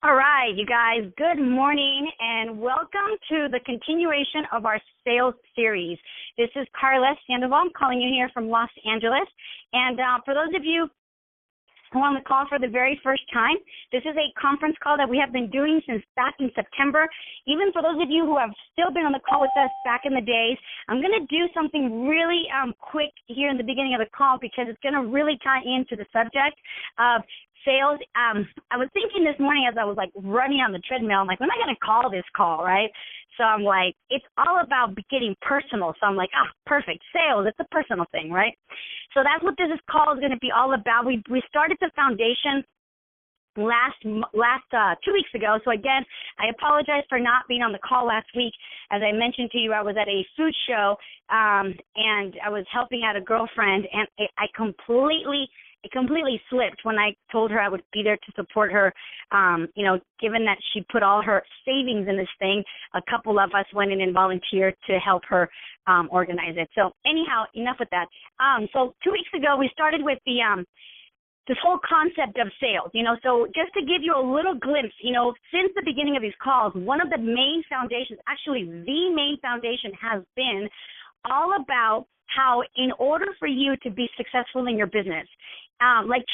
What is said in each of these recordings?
All right, you guys, good morning and welcome to the continuation of our sales series. This is Karla Sandoval. I'm calling you here from Los Angeles. And for those of you who are on the call for the very first time, this is a conference call that we have been doing since back in September. Even for those of you who have still been on the call with us back in the days, I'm going to do something really quick here in the beginning of the call because it's going to really tie into the subject of sales. I was thinking this morning as I was running on the treadmill, I'm like, when am I going to call this call, right? So I'm like, it's all about getting personal. So I'm like, perfect. Sales, it's a personal thing, right? So that's what this call is going to be all about. We started the foundation last 2 weeks ago. So again, I apologize for not being on the call last week. As I mentioned to you, I was at a food show and I was helping out a girlfriend, and I completely slipped when I told her I would be there to support her. Given that she put all her savings in this thing, a couple of us went in and volunteered to help her organize it. So anyhow, enough with that. So 2 weeks ago, we started with this whole concept of sales, so just to give you a little glimpse, since the beginning of these calls, one of the main foundations, actually the main foundation, has been all about how in order for you to be successful in your business,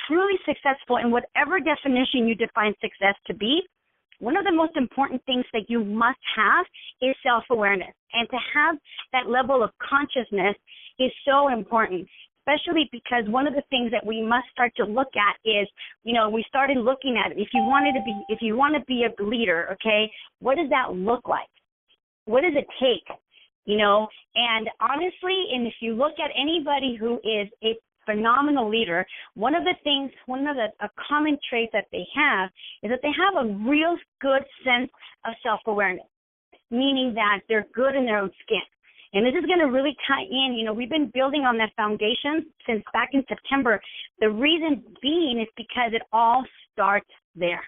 truly successful in whatever definition you define success to be, one of the most important things that you must have is self-awareness. And to have that level of consciousness is so important, especially because one of the things that we must start to look at is, we started looking at it. If you want to be a leader, okay, what does that look like? What does it take? And honestly, and if you look at anybody who is a phenomenal leader, one of the common traits that they have is that they have a real good sense of self-awareness, meaning that they're good in their own skin. And this is going to really tie in. We've been building on that foundation since back in September. The reason being is because it all starts there.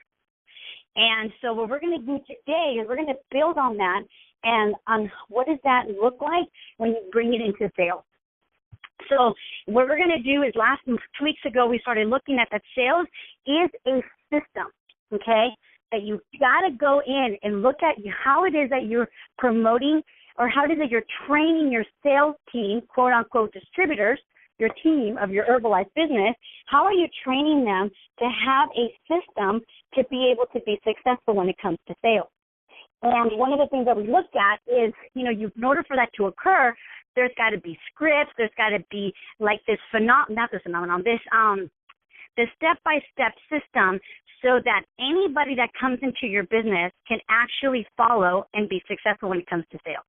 And so what we're going to do today is we're going to build on that and on what does that look like when you bring it into sales. So what we're going to do is 2 weeks ago, we started looking at that sales is a system, okay, that you got to go in and look at how it is that you're promoting or how it is that you're training your sales team, quote unquote distributors, your team of your Herbalife business. How are you training them to have a system to be able to be successful when it comes to sales? And one of the things that we looked at is, in order for that to occur, there's got to be scripts. There's got to be this step-by-step system so that anybody that comes into your business can actually follow and be successful when it comes to sales.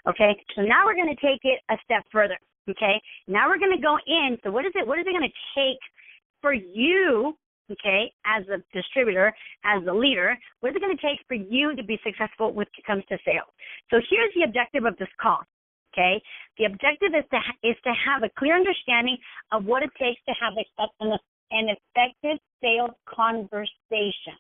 Okay, so now we're going to take it a step further. Okay, now we're going to go in. So what is it going to take for you, okay, as a distributor, as a leader, what is it going to take for you to be successful when it comes to sales? So here's the objective of this call, okay? The objective is to have a clear understanding of what it takes to have an effective sales conversation.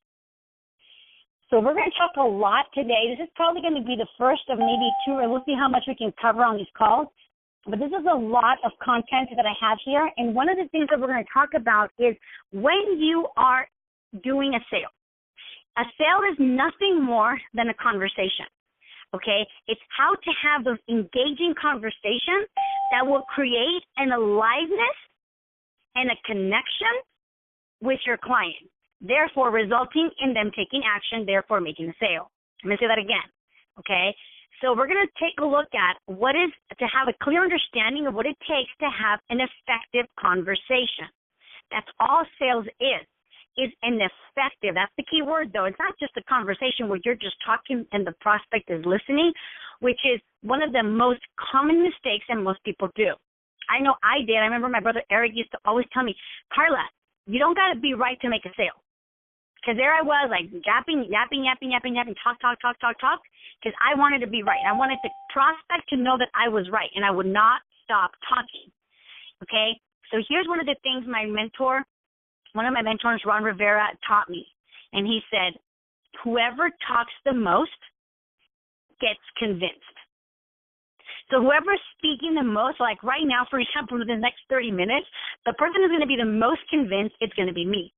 So we're going to talk a lot today. This is probably going to be the first of maybe two, or we'll see how much we can cover on these calls. But this is a lot of content that I have here. And one of the things that we're going to talk about is when you are doing a sale is nothing more than a conversation, okay? It's how to have those engaging conversations that will create an aliveness and a connection with your client, therefore resulting in them taking action, therefore making a sale. I'm going to say that again, okay? So we're going to take a look at what is to have a clear understanding of what it takes to have an effective conversation. That's all sales is an effective. That's the key word, though. It's not just a conversation where you're just talking and the prospect is listening, which is one of the most common mistakes that most people do. I know I did. I remember my brother Eric used to always tell me, Karla, you don't got to be right to make a sale. Because there I was, yapping, talk, because I wanted to be right. I wanted the prospect to know that I was right, and I would not stop talking, okay? So here's one of the things one of my mentors, Ron Rivera, taught me, and he said, whoever talks the most gets convinced. So whoever's speaking the most, like right now, for example, in the next 30 minutes, the person who's going to be the most convinced, it's going to be me.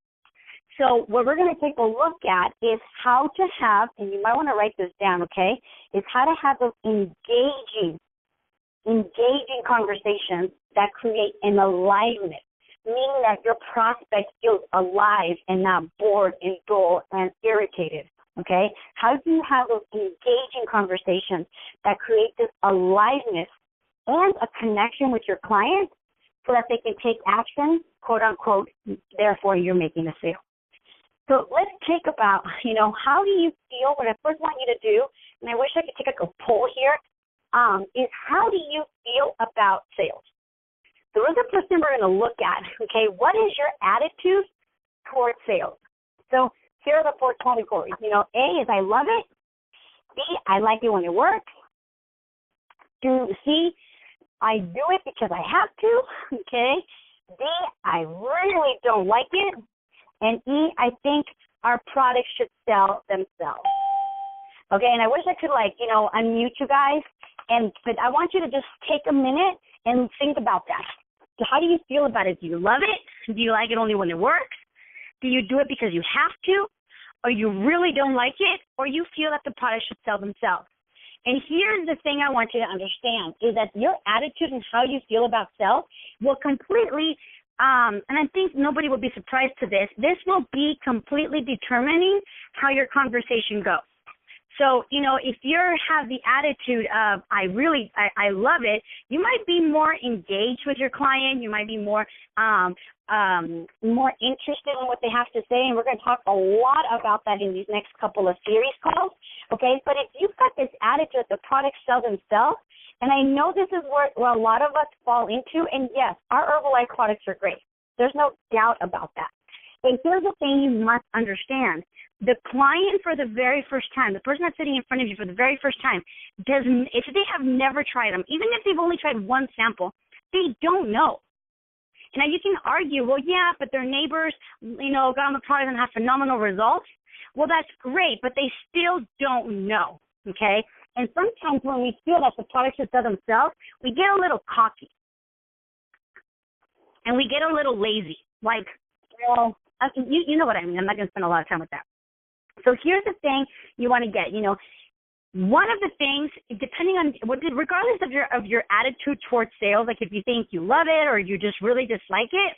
So what we're going to take a look at is how to have, and you might want to write this down, okay, is how to have those engaging conversations that create an alignment, meaning that your prospect feels alive and not bored and dull and irritated, okay? How do you have those engaging conversations that create this aliveness and a connection with your client so that they can take action, quote unquote, therefore you're making a sale? So let's think about, how do you feel? What I first want you to do, and I wish I could take a poll here, is how do you feel about sales? So this is the first thing we're going to look at, okay? What is your attitude towards sales? So here are the 4 categories. A is I love it. B, I like it when it works. C, I do it because I have to, okay? D, I really don't like it. And E, I think our products should sell themselves. Okay, and I wish I could, unmute you guys, but I want you to just take a minute and think about that. So how do you feel about it? Do you love it? Do you like it only when it works? Do you do it because you have to? Or you really don't like it? Or you feel that the product should sell themselves? And here's the thing I want you to understand, is that your attitude and how you feel about sales will completely, and I think nobody will be surprised to this, this will be completely determining how your conversation goes. So, if you have the attitude of, I love it, you might be more engaged with your client. You might be more interested in what they have to say. And we're going to talk a lot about that in these next couple of series calls. Okay. But if you've got this attitude that the products sell themselves, and I know this is where a lot of us fall into, and yes, our Herbalife products are great. There's no doubt about that. And here's the thing you must understand. The client for the very first time, the person that's sitting in front of you for the very first time, if they have never tried them, even if they've only tried one sample, they don't know. Now, you can argue, well, yeah, but their neighbors, got on the product and have phenomenal results. Well, that's great, but they still don't know, okay? And sometimes when we feel that the product should sell themselves, we get a little cocky. And we get a little lazy. Like, well, you know what I mean. I'm not going to spend a lot of time with that. So here's the thing you want to get. One of the things, depending on, regardless of your attitude towards sales, like if you think you love it or you just really dislike it,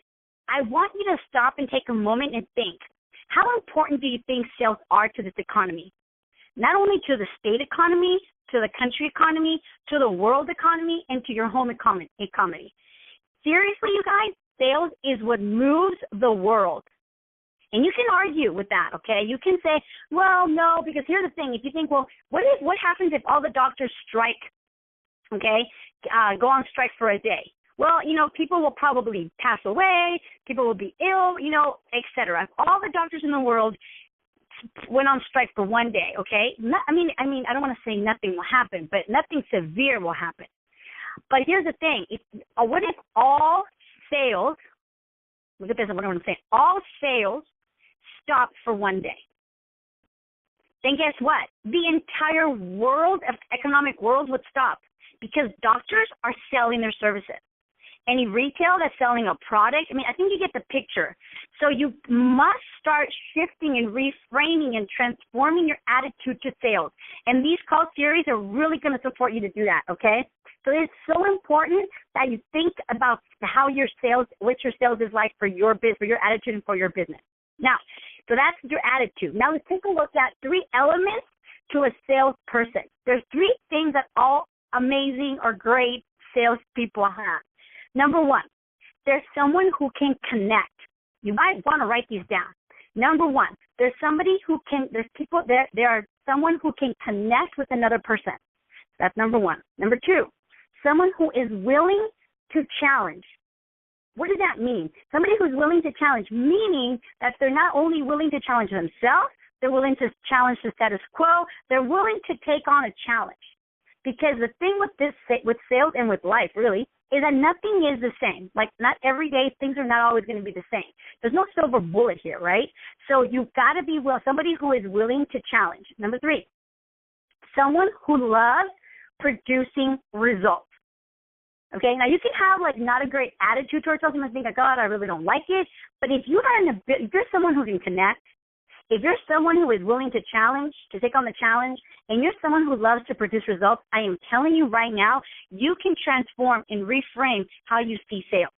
I want you to stop and take a moment and think, how important do you think sales are to this economy? Not only to the state economy, to the country economy, to the world economy, and to your home economy. Seriously, you guys, sales is what moves the world. And you can argue with that, okay? You can say, well, no, because here's the thing. If you think, well, what happens if all the doctors strike, okay, go on strike for a day? Well, people will probably pass away, people will be ill, et cetera. If all the doctors in the world went on strike for one day, okay? I mean, I don't want to say nothing will happen, but nothing severe will happen. But here's the thing. What if all sales, look at this, what I want to say, all sales stopped for one day? Then guess what? The entire world of economic world would stop because doctors are selling their services. Any retail that's selling a product, I think you get the picture. So you must start shifting and reframing and transforming your attitude to sales. And these call series are really going to support you to do that, okay? So it's so important that you think about how your sales, what your sales is like for your business, for your attitude and for your business. Now, so that's your attitude. Now let's take a look at 3 elements to a salesperson. There's 3 things that all amazing or great salespeople have. Number 1, there's someone who can connect. You might want to write these down. Number 1, there's someone who can connect with another person. That's number 1. Number 2, someone who is willing to challenge. What does that mean? Somebody who's willing to challenge, meaning that they're not only willing to challenge themselves, they're willing to challenge the status quo. They're willing to take on a challenge. Because the thing with sales and with life, really, is that nothing is the same. Like, not every day, things are not always going to be the same. There's no silver bullet here, right? So you've got to be somebody who is willing to challenge. Number 3, someone who loves producing results. Okay, now you can have like not a great attitude towards something and think like, God, I really don't like it. But if if you're someone who can connect, if you're someone who is willing to challenge, to take on the challenge, and you're someone who loves to produce results, I am telling you right now, you can transform and reframe how you see sales.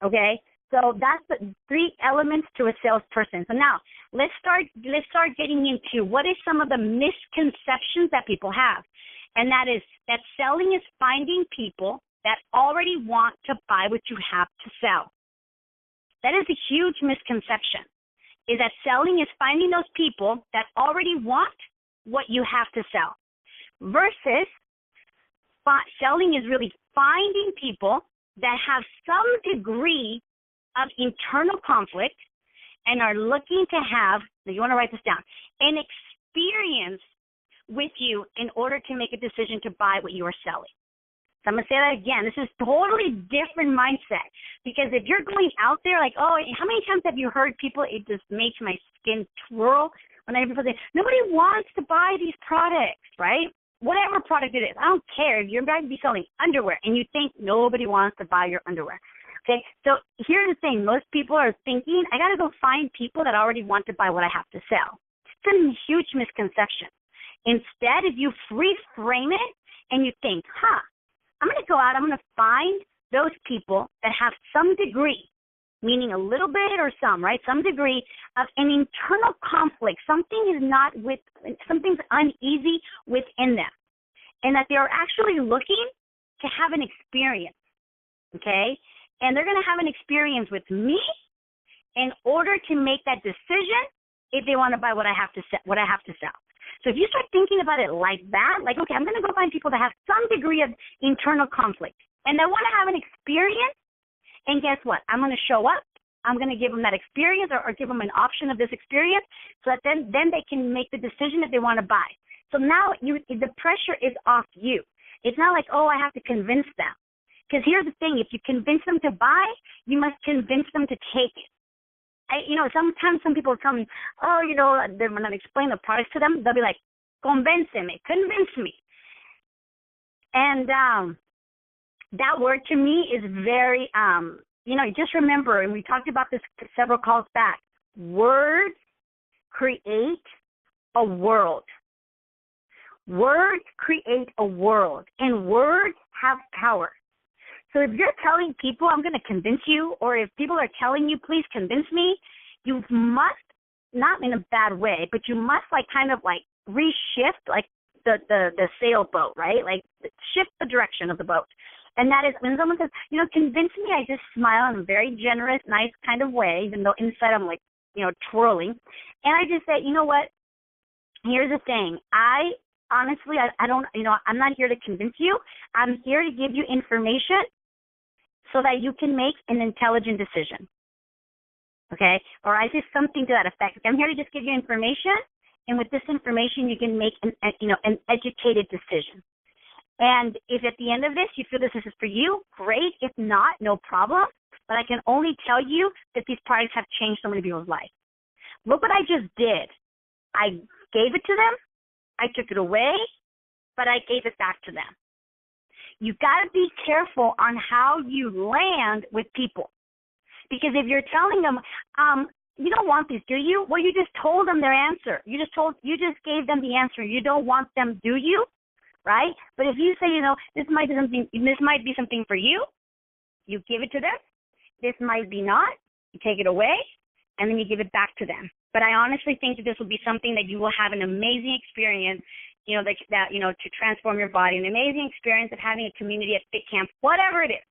Okay? So that's the 3 elements to a salesperson. So now let's start getting into what is some of the misconceptions that people have. And that is that selling is finding people that already want to buy what you have to sell. That is a huge misconception, is that selling is finding those people that already want what you have to sell, versus selling is really finding people that have some degree of internal conflict and are looking to have, you want to write this down, an experience with you in order to make a decision to buy what you are selling. So I'm going to say that again. This is totally different mindset, because if you're going out there like, oh, how many times have you heard people, it just makes my skin twirl when I hear people say, nobody wants to buy these products, right? Whatever product it is. I don't care if you're about to be selling underwear and you think nobody wants to buy your underwear. Okay, so here's the thing. Most people are thinking, I got to go find people that already want to buy what I have to sell. It's a huge misconception. Instead, if you reframe it and you think, I'm going to go out, I'm going to find those people that have some degree, meaning a little bit or some, right? Some degree of an internal conflict. Something's uneasy within them, and that they are actually looking to have an experience, okay? And they're going to have an experience with me in order to make that decision if they want to buy what I have to sell. So if you start thinking about it like that, like, okay, I'm going to go find people that have some degree of internal conflict, and they want to have an experience, and guess what? I'm going to show up. I'm going to give them that experience or give them an option of this experience so that then they can make the decision if they want to buy. So now the pressure is off you. It's not like, oh, I have to convince them. Because here's the thing. If you convince them to buy, you must convince them to take it. Sometimes some people tell me, when I explain the products to them, they'll be like, convince me. And that word to me is very, just remember, and we talked about this several calls back, words create a world. Words create a world, and words have power. So if you're telling people, I'm going to convince you, or if people are telling you, please convince me, you must, not in a bad way, but you must reshift the sailboat, right? Like shift the direction of the boat. And that is when someone says, convince me, I just smile in a very generous, nice kind of way, even though inside I'm twirling. And I just say, you know what? Here's the thing. Honestly, I don't, I'm not here to convince you. I'm here to give you information so that you can make an intelligent decision, okay? Or I say something to that effect. I'm here to just give you information, and with this information, you can make an educated decision. And if at the end of this, you feel this is for you, great. If not, no problem. But I can only tell you that these products have changed so many people's lives. Look what I just did. I gave it to them. I took it away, but I gave it back to them. You got to be careful on how you land with people. Because if you're telling them, you don't want these, do you? Well, you just told them their answer. You just gave them the answer. You don't want them, do you? Right? But if you say, this might be something for you, you give it to them. This might be not. You take it away, and then you give it back to them. But I honestly think that this will be something that you will have an amazing experience, to transform your body, an amazing experience of having a community at Fit Camp, whatever it is,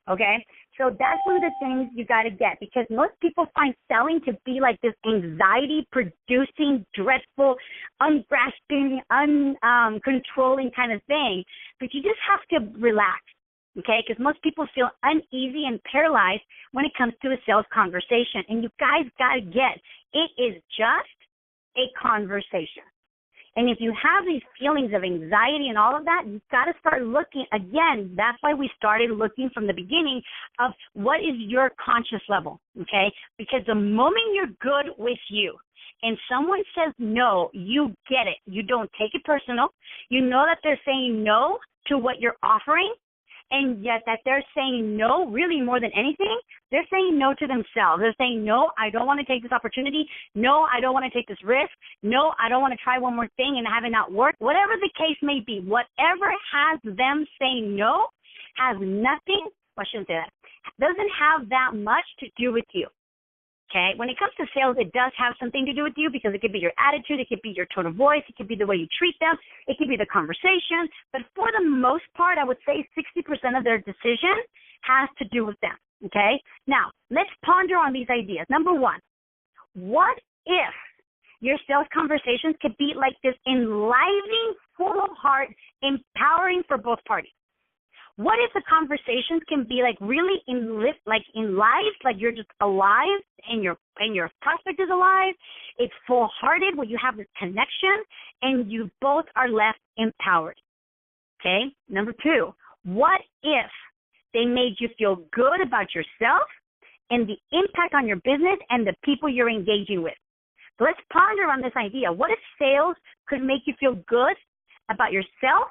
okay? So that's one of the things you got to get, because most people find selling to be like this anxiety-producing, dreadful, ungrasping, uncontrolling kind of thing. But you just have to relax, okay? Because most people feel uneasy and paralyzed when it comes to a sales conversation. And you guys got to get, it is just a conversation. And if you have these feelings of anxiety and all of that, you've got to start looking. Again, that's why we started looking from the beginning of what is your conscious level, okay? Because the moment you're good with you and someone says no, you get it. You don't take it personal. You know that they're saying no to what you're offering, and yet that they're saying no, really more than anything, they're saying no to themselves. They're saying, no, I don't want to take this opportunity. No, I don't want to take this risk. No, I don't want to try one more thing and have it not work. Whatever the case may be, whatever has them saying no has nothing, well, I shouldn't say that, doesn't have that much to do with you. Okay, when it comes to sales, it does have something to do with you because it could be your attitude, it could be your tone of voice, it could be the way you treat them, it could be the conversation. But for the most part, I would say 60% of their decision has to do with them. Okay, now let's ponder on these ideas. Number one, what if your sales conversations could be like this enlivening, full of heart, empowering for both parties? What if the conversations can be like really enlive, like you're just alive and your prospect is alive, it's full-hearted where you have this connection and you both are left empowered. Okay? Number two, what if they made you feel good about yourself and the impact on your business and the people you're engaging with? So let's ponder on this idea. What if sales could make you feel good about yourself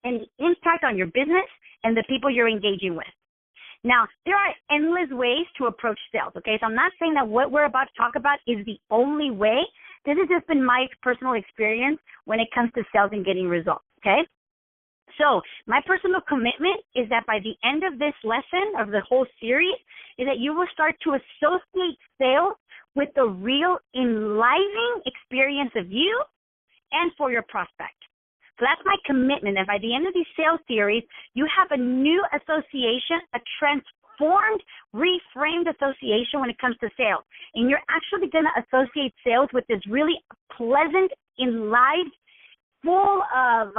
and the impact on your business and the people you're engaging with? Now, there are endless ways to approach sales, okay? So I'm not saying that what we're about to talk about is the only way. This has just been my personal experience when it comes to sales and getting results, okay? So my personal commitment is that by the end of this lesson, of the whole series, is that you will start to associate sales with the real enlivening experience of you and for your prospect. So that's my commitment, that by the end of these sales series, you have a new association, a transformed, reframed association when it comes to sales. And you're actually going to associate sales with this really pleasant, enlivened, full of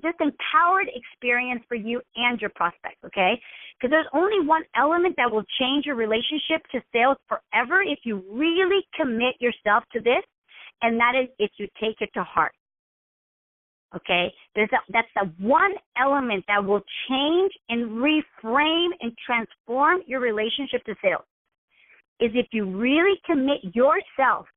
just empowered experience for you and your prospects, okay? Because there's only one element that will change your relationship to sales forever if you really commit yourself to this, and that is if you take it to heart. Okay, that's the one element that will change and reframe and transform your relationship to sales, is if you really commit yourself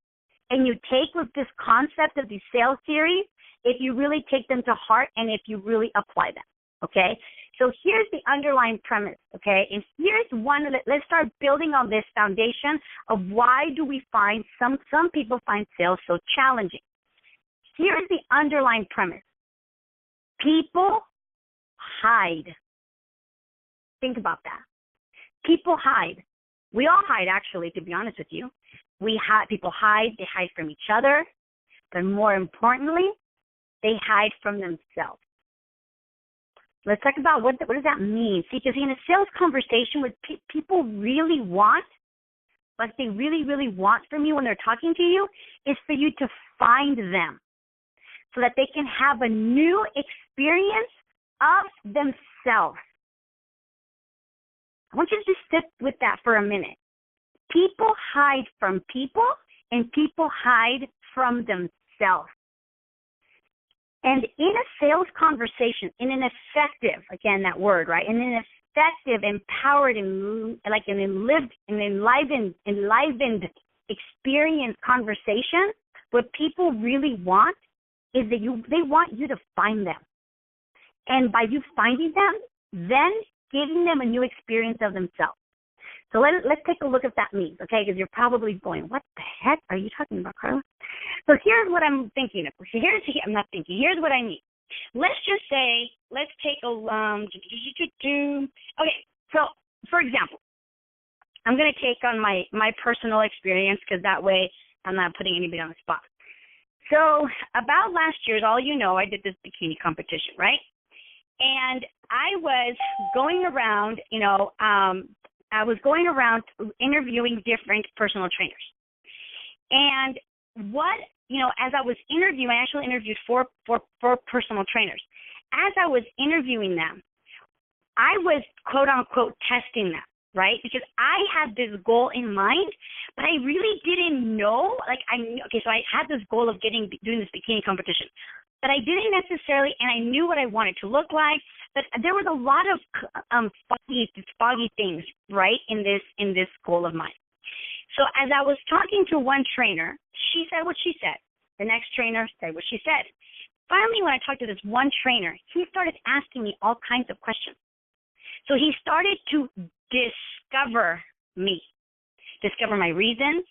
and you take with this concept of these sales series, if you really take them to heart and if you really apply them, okay? So here's the underlying premise, okay? And here's one, let's start building on this foundation of why do we find, some people find sales so challenging. Here's the underlying premise. People hide. Think about that. People hide. We all hide, actually, to be honest with you. People hide. They hide from each other. But more importantly, they hide from themselves. Let's talk about what does that mean. See, because in a sales conversation, what people really want, what they really, really want from you when they're talking to you, is for you to find them, so that they can have a new experience of themselves. I want you to just sit with that for a minute. People hide from people, and people hide from themselves. And in a sales conversation, in an effective, again, that word, right? In an effective, empowered, and like an enlivened experience conversation, what people really want is that they want you to find them. And by you finding them, then giving them a new experience of themselves. So let's take a look at that means, okay? Because you're probably going, what the heck are you talking about, Karla? So here's what I'm thinking of. I'm not thinking. Here's what I mean. Let's just say, let's take a, okay, so for example, I'm going to take on my personal experience because that way I'm not putting anybody on the spot. So about last year, as all you know, I did this bikini competition, right? And I was going around, I was going around interviewing different personal trainers. And as I was interviewing, I actually interviewed four personal trainers. As I was interviewing them, I was, quote unquote, testing them, right? Because I had this goal in mind, but I really didn't know, so I had this goal of doing this bikini competition, but I didn't necessarily, and I knew what I wanted to look like, but there was a lot of foggy things, right, in this goal of mine. So as I was talking to one trainer, she said what she said. The next trainer said what she said. finally, when I talked to this one trainer, he started asking me all kinds of questions. So he started to discover me, discover my reasons.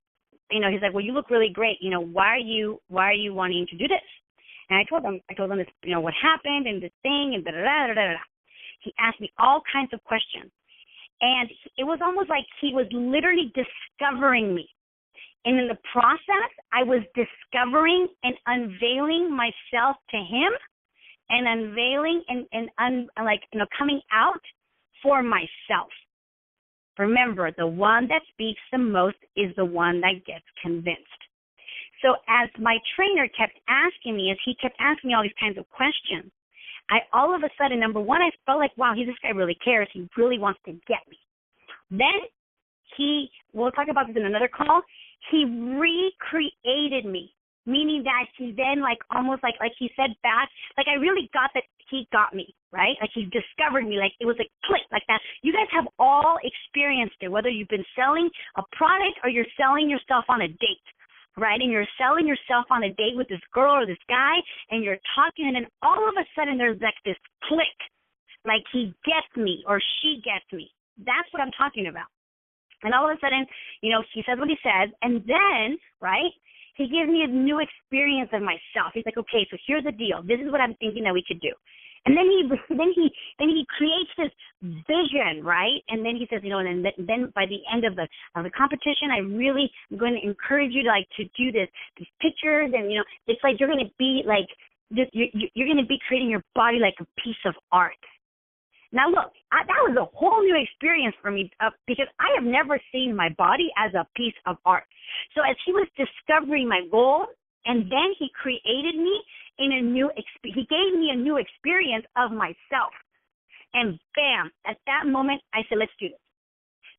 He's like, well, you look really great. Why are you wanting to do this? And I told him this, what happened and this thing and da-da-da-da-da-da. He asked me all kinds of questions. And it was almost like he was literally discovering me. And in the process, I was discovering and unveiling myself to him and unveiling and coming out for myself. Remember, the one that speaks the most is the one that gets convinced. So as my trainer kept asking me, as he kept asking me all these kinds of questions, I all of a sudden, number one, I felt like, wow, this guy really cares. He really wants to get me. Then we'll talk about this in another call, he recreated me, meaning that he then almost like he said back, I really got that he got me, right? Like he discovered me, like it was a click like that. You guys have all experienced it, whether you've been selling a product or you're selling yourself on a date, right? And you're selling yourself on a date with this girl or this guy, and you're talking, and then all of a sudden there's like this click, like he gets me or she gets me. That's what I'm talking about. And all of a sudden, he says what he says, and then, right, he gives me a new experience of myself. He's like, okay, so here's the deal. This is what I'm thinking that we could do. And then he creates this vision, right? And then he says, and then by the end of the competition, I really am going to encourage you to do these pictures, and it's like you're going to be like you're going to be creating your body like a piece of art. Now, look, that was a whole new experience for me because I have never seen my body as a piece of art. So as he was discovering my goal, and then he created me in he gave me a new experience of myself. And bam, at that moment, I said, let's do this.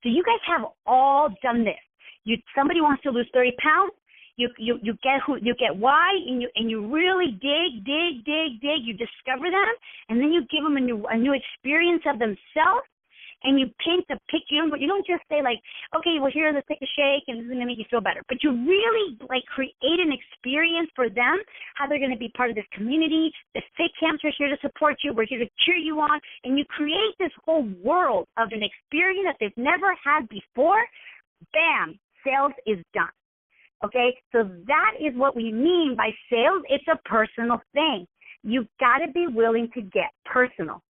So you guys have all done this. Somebody wants to lose 30 pounds. You get why, and you really dig, you discover them, and then you give them a new experience of themselves, and you paint the picture. You don't just say okay, well, here, let's take a shake, and this is going to make you feel better. But you really create an experience for them, how they're going to be part of this community. The Fit Camps are here to support you. We're here to cheer you on, and you create this whole world of an experience that they've never had before. Bam, sales is done. Okay, so that is what we mean by sales. It's a personal thing. You've got to be willing to get personal.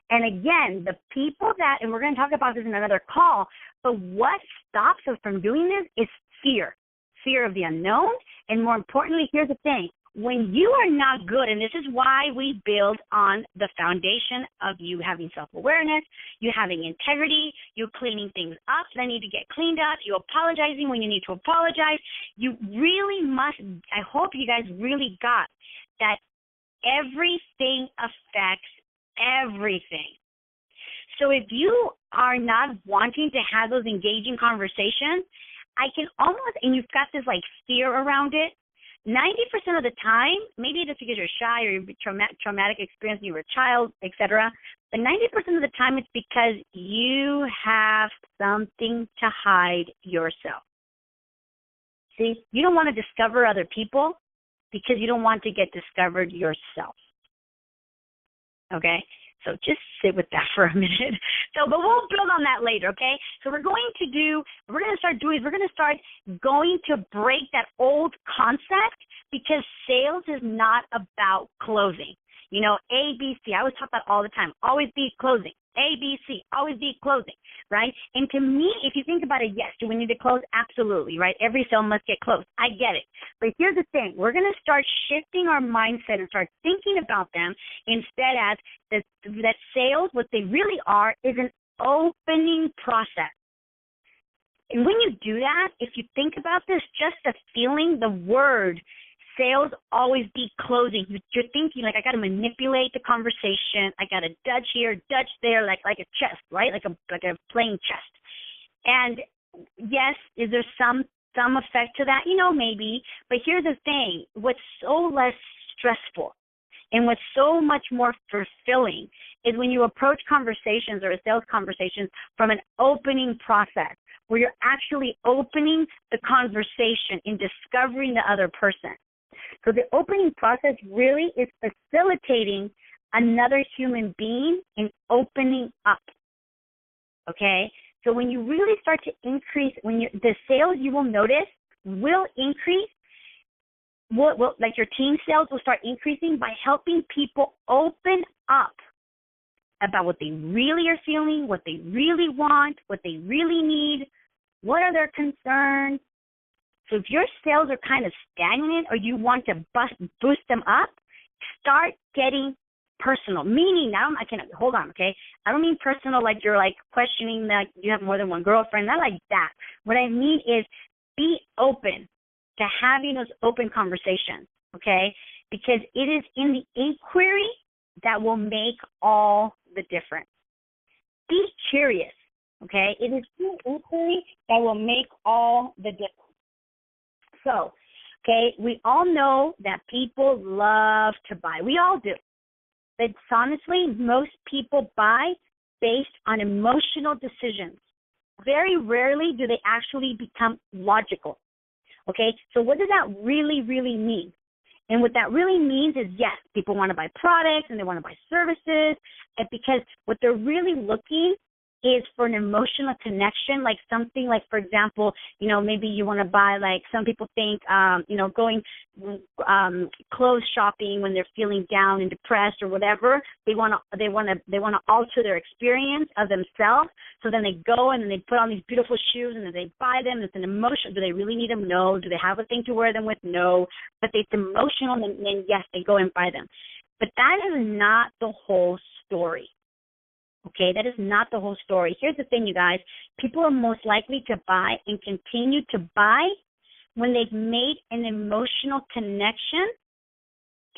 And again, the people and we're going to talk about this in another call, but what stops us from doing this is fear of the unknown. And more importantly, here's the thing. When you are not good, and this is why we build on the foundation of you having self-awareness, you having integrity, you cleaning things up that need to get cleaned up, you apologizing when you need to apologize. You really must, I hope you guys really got that everything affects everything. So if you are not wanting to have those engaging conversations, I can almost, and you've got this fear around it, 90% of the time, maybe it's because you're shy or you've traumatic experience when you were a child, etc. But 90% of the time, it's because you have something to hide yourself. See, you don't want to discover other people because you don't want to get discovered yourself. Okay? So just sit with that for a minute. But we'll build on that later, okay? So we're going to start going to break that old concept, because sales is not about closing. A, B, C. I always talk about all the time. Always be closing. A, B, C. Always be closing, right? And to me, if you think about it, yes, do we need to close? Absolutely, right? Every sale must get closed. I get it. But here's the thing. We're going to start shifting our mindset and start thinking about them instead as that sales, what they really are, is an opening process. And when you do that, if you think about this, just the feeling, the word, sales always be closing. You're thinking I got to manipulate the conversation. I got to dodge here, dodge there, like a chess, right? Like a playing chess. And yes, is there some effect to that? Maybe. But here's the thing: what's so less stressful and what's so much more fulfilling is when you approach conversations or a sales conversation from an opening process, where you're actually opening the conversation and discovering the other person. So the opening process really is facilitating another human being in opening up, okay? So when you really start to increase, the sales you will notice will increase, like your team sales will start increasing by helping people open up about what they really are feeling, what they really want, what they really need, what are their concerns. So if your sales are kind of stagnant or you want to boost them up, start getting personal. Meaning, hold on, okay? I don't mean personal like you're like questioning that you have more than one girlfriend, not like that. What I mean is be open to having those open conversations, okay? Because it is in the inquiry that will make all the difference. Be curious, okay? It is the inquiry that will make all the difference. So, okay, we all know that people love to buy. We all do. But honestly, most people buy based on emotional decisions. Very rarely do they actually become logical. Okay, so what does that really, really mean? And what that really means is, yes, people want to buy products and they want to buy services, because what they're really looking is for an emotional connection, like something like, for example, maybe you want to buy, like some people think, going clothes shopping when they're feeling down and depressed or whatever. They want to alter their experience of themselves. So then they go and then they put on these beautiful shoes and then they buy them. It's an emotion. Do they really need them? No. Do they have a thing to wear them with? No. But it's emotional, and then yes, they go and buy them. But that is not the whole story. Okay, that is not the whole story. Here's the thing, you guys. People are most likely to buy and continue to buy when they've made an emotional connection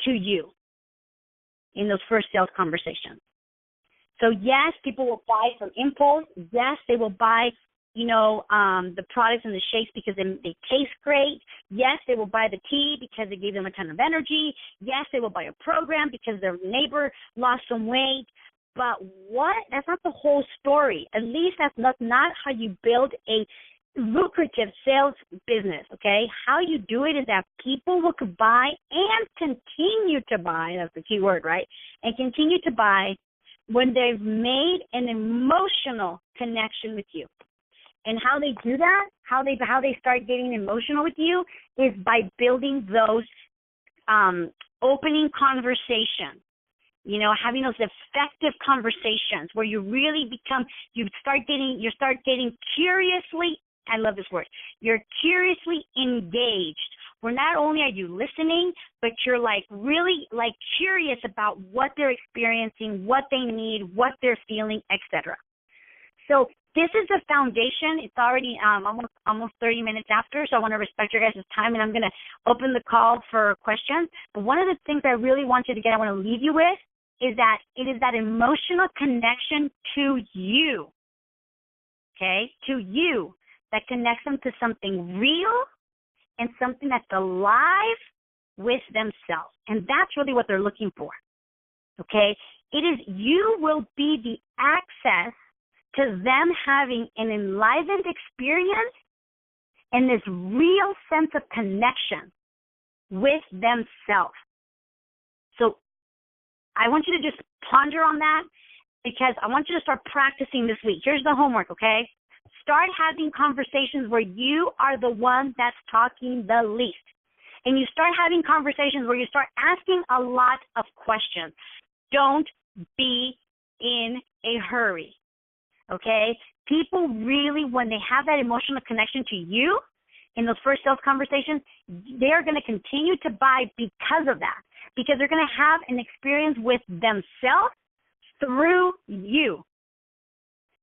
to you in those first sales conversations. So, yes, people will buy from impulse. Yes, they will buy, the products and the shakes because they taste great. Yes, they will buy the tea because it gave them a ton of energy. Yes, they will buy a program because their neighbor lost some weight. But that's not the whole story. At least that's not how you build a lucrative sales business, okay? How you do it is that people will buy and continue to buy, that's the key word, right? And continue to buy when they've made an emotional connection with you. And how they do that, how they start getting emotional with you is by building those opening conversations. Having those effective conversations where you really you start getting curiously, I love this word, you're curiously engaged, where not only are you listening, but you're really curious about what they're experiencing, what they need, what they're feeling, etc. So this is the foundation. It's already almost 30 minutes after, so I want to respect your guys' time, and I'm going to open the call for questions. But one of the things I really want you to get, I want to leave you with, is that it is that emotional connection to you, okay, to you, that connects them to something real and something that's alive with themselves. And that's really what they're looking for, okay? It is, you will be the access to them having an enlivened experience and this real sense of connection with themselves. So I want you to just ponder on that, because I want you to start practicing this week. Here's the homework, okay? Start having conversations where you are the one that's talking the least. And you start having conversations where you start asking a lot of questions. Don't be in a hurry, okay? People really, when they have that emotional connection to you in those first sales conversations, they're going to continue to buy because of that. Because they're going to have an experience with themselves through you.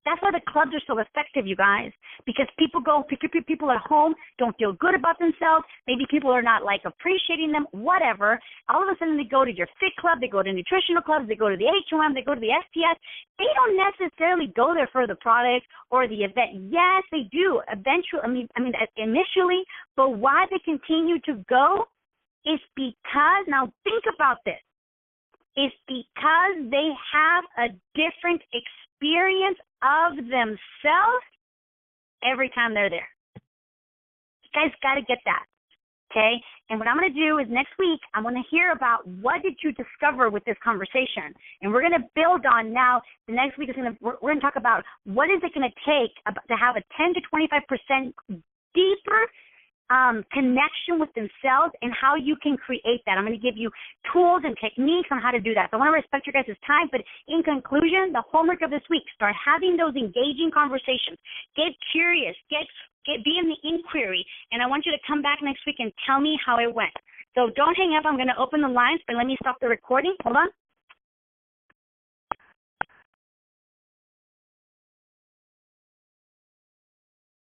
That's why the clubs are so effective, you guys, because people at home don't feel good about themselves. Maybe people are not appreciating them, whatever. All of a sudden they go to your fit club, they go to nutritional clubs, they go to the HOM, they go to the STS. They don't necessarily go there for the product or the event. Yes, they do eventually, initially, but why they continue to go is because, now think about this, is because they have a different experience of themselves every time they're there. You guys got to get that. Okay, and what I'm going to do is next week I'm going to hear about what did you discover with this conversation, and we're going to build on now. The next week is we're going to talk about what is it going to take to have a 10 to 25% deeper connection with themselves and how you can create that. I'm going to give you tools and techniques on how to do that. So I want to respect your guys' time, but in conclusion, the homework of this week, start having those engaging conversations. Get curious, be in the inquiry, and I want you to come back next week and tell me how it went. So don't hang up. I'm going to open the lines, but let me stop the recording. Hold on.